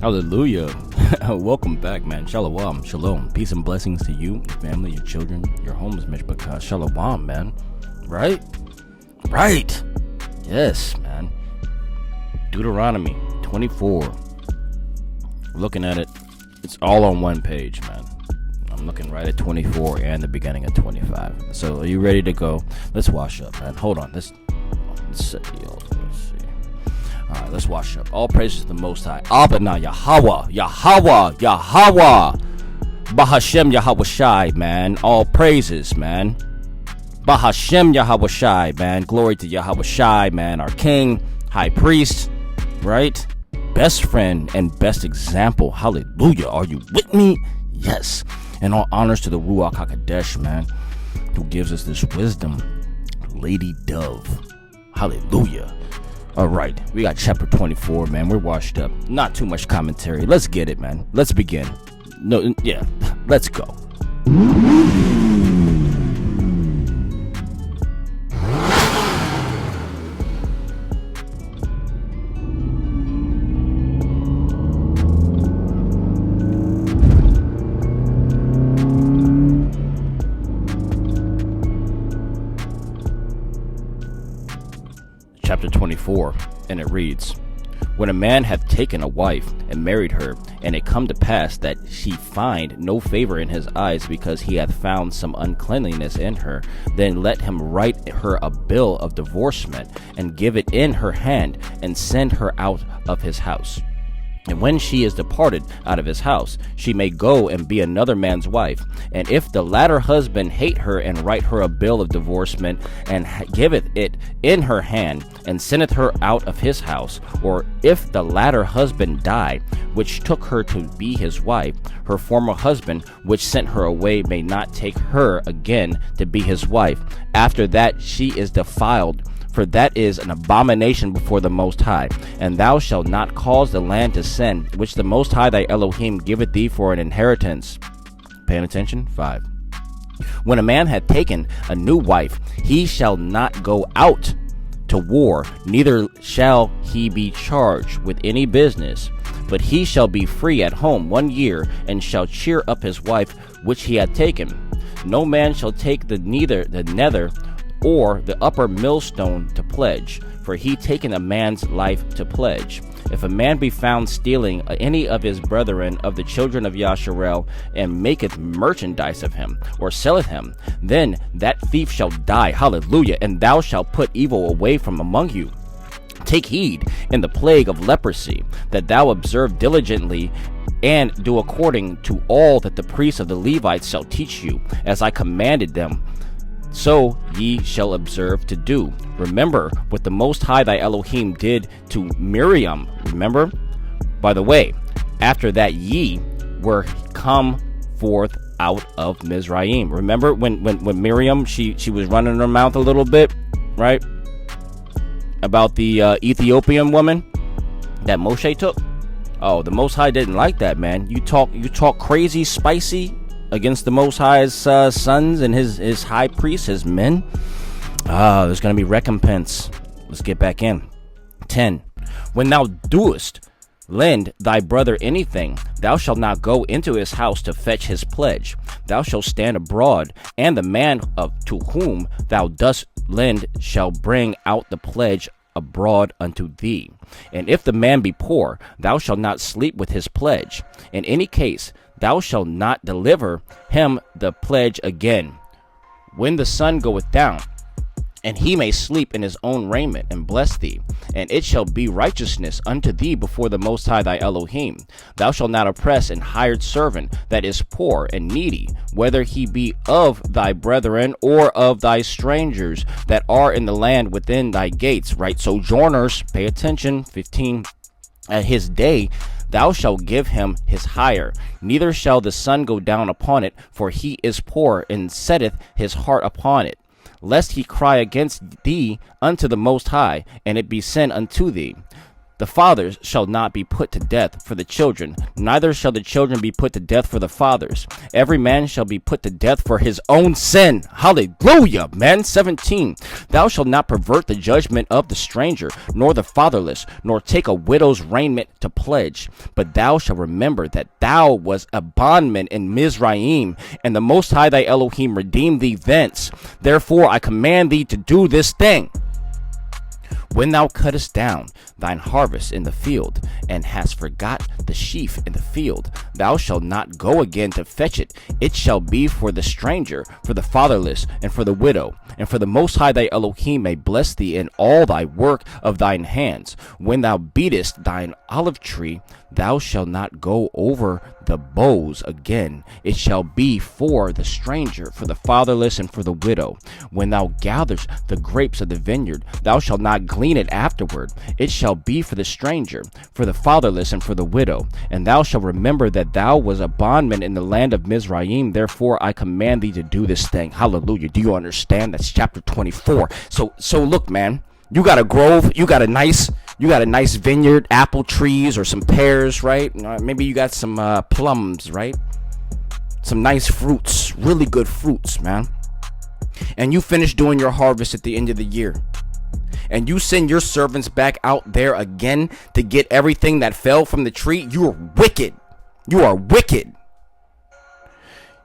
Hallelujah. Welcome back, man. Shalom. Shalom. Peace and blessings to you, your family, your children, your homes, Mishpachah. Shalom, man. Right? Yes, man. Deuteronomy 24. Looking at it, it's all on one page, man. I'm looking right at 24 and the beginning of 25. So are you ready to go? Let's wash up, man. Hold on. Let's set the altar. All right, let's wash up. All praises to the Most High. Abana, Yahweh, Bahashem, Yahweh Shai, man. All praises, man. Bahashem, Yahweh Shai, man. Glory to Yahweh Shai, man. Our King, High Priest, right? Best friend and best example. Hallelujah. Are you with me? Yes. And all honors to the Ruach HaKodesh, man, who gives us this wisdom. Lady Dove. Hallelujah. All right, we got chapter 24, man. We're washed up. Not too much commentary. Let's get it, man. Let's begin. Let's go. Chapter 24, and it reads, When a man hath taken a wife and married her, and it come to pass that she find no favor in his eyes because he hath found some uncleanliness in her, then let him write her a bill of divorcement, and give it in her hand, and send her out of his house. And when she is departed out of his house, she may go and be another man's wife. And if the latter husband hate her, and write her a bill of divorcement, and giveth it in her hand, and sendeth her out of his house, or if the latter husband die, which took her to be his wife, her former husband, which sent her away, may not take her again to be his wife. After that she is defiled, for that is an abomination before the Most High. And thou shalt not cause the land to sin, which the Most High thy Elohim giveth thee for an inheritance. Paying attention? 5. When a man hath taken a new wife, he shall not go out to war, neither shall he be charged with any business, but he shall be free at home 1 year, and shall cheer up his wife which he hath taken. No man shall take the nether or the upper millstone to pledge, for he taken a man's life to pledge. If a man be found stealing any of his brethren of the children of Yasharel, and maketh merchandise of him, or selleth him, then that thief shall die. Hallelujah. And thou shalt put evil away from among you. Take heed in the plague of leprosy, that thou observe diligently, and do according to all that the priests of the Levites shall teach you, as I commanded them. So ye shall observe to do. Remember what the Most High thy Elohim did to Miriam. Remember? By the way, after that ye were come forth out of Mizraim. Remember when Miriam, she was running her mouth a little bit, right? About the Ethiopian woman that Moshe took. Oh, the Most High didn't like that, man. You talk crazy, spicy against the Most High's sons and his high priests, his men. There's going to be recompense. Let's get back in. 10. When thou doest lend thy brother anything, thou shalt not go into his house to fetch his pledge. Thou shalt stand abroad, and the man to whom thou dost lend shall bring out the pledge abroad unto thee. And if the man be poor, thou shalt not sleep with his pledge. In any case, thou shalt not deliver him the pledge again, when the sun goeth down, and he may sleep in his own raiment, and bless thee. And it shall be righteousness unto thee before the Most High thy Elohim. Thou shalt not oppress an hired servant that is poor and needy, whether he be of thy brethren or of thy strangers that are in the land within thy gates. Right? Sojourners, pay attention. 15. At his day thou shalt give him his hire, neither shall the sun go down upon it, for he is poor, and setteth his heart upon it, lest he cry against thee unto the Most High, and it be sin unto thee. The fathers shall not be put to death for the children, neither shall the children be put to death for the fathers. Every man shall be put to death for his own sin. Hallelujah, man. 17. Thou shalt not pervert the judgment of the stranger, nor the fatherless, nor take a widow's raiment to pledge. But thou shalt remember that thou was a bondman in Mizraim, and the Most High thy Elohim redeemed thee thence. Therefore I command thee to do this thing. When thou cuttest down thine harvest in the field, and hast forgot the sheaf in the field, thou shalt not go again to fetch it. It shall be for the stranger, for the fatherless, and for the widow. And for the Most High thy Elohim may bless thee in all thy work of thine hands. When thou beatest thine olive tree, thou shalt not go over the boughs again. It shall be for the stranger, for the fatherless, and for the widow. When thou gatherest the grapes of the vineyard, thou shalt not glean it afterward. It shall be for the stranger, for the fatherless, and for the widow. And thou shalt remember that thou was a bondman in the land of Mizraim. Therefore I command thee to do this thing. Hallelujah. Do you understand? That's chapter 24. So look, man, you got a grove, you got a nice vineyard, apple trees or some pears, right? Maybe you got some plums, right? Some nice fruits, really good fruits, man. And you finish doing your harvest at the end of the year. And you send your servants back out there again to get everything that fell from the tree. You are wicked. You are wicked.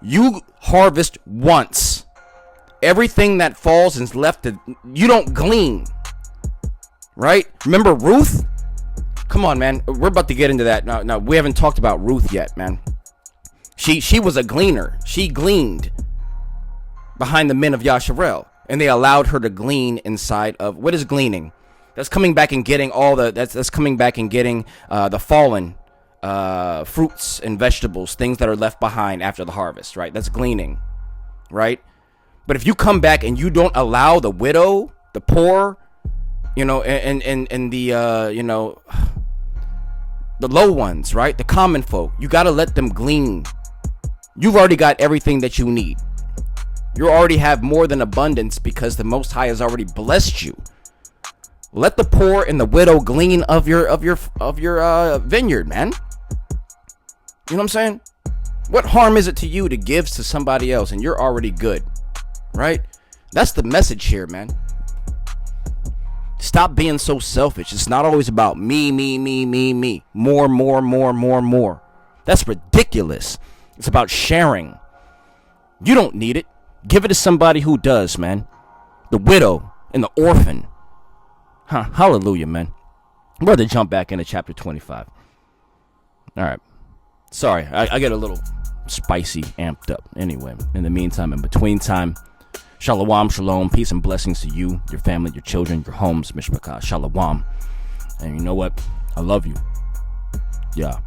You harvest once. Everything that falls is left, you don't glean. Right? Remember Ruth? Come on, man. We're about to get into that. No, we haven't talked about Ruth yet, man. She was a gleaner. She gleaned behind the men of Yasharel, and they allowed her to glean inside of, what is gleaning? That's coming back and getting that's coming back and getting the fallen fruits and vegetables, things that are left behind after the harvest, right? That's gleaning, right? But if you come back and you don't allow the widow, the poor, and the the low ones, right? The common folk, you got to let them glean. You've already got everything that you need. You already have more than abundance because the Most High has already blessed you. Let the poor and the widow glean of your vineyard, man. You know what I'm saying? What harm is it to you to give to somebody else and you're already good, right? That's the message here, man. Stop being so selfish. It's not always about me. More. That's ridiculous. It's about sharing. You don't need it. Give it to somebody who does, man. The widow and the orphan. Hallelujah, man. I'm about to jump back into chapter 25. All right. Sorry, I get a little spicy, amped up. Anyway, in the meantime, in between time, Shalom, shalom, peace and blessings to you, your family, your children, your homes, Mishpachah, shalom. And you know what? I love you. Yeah.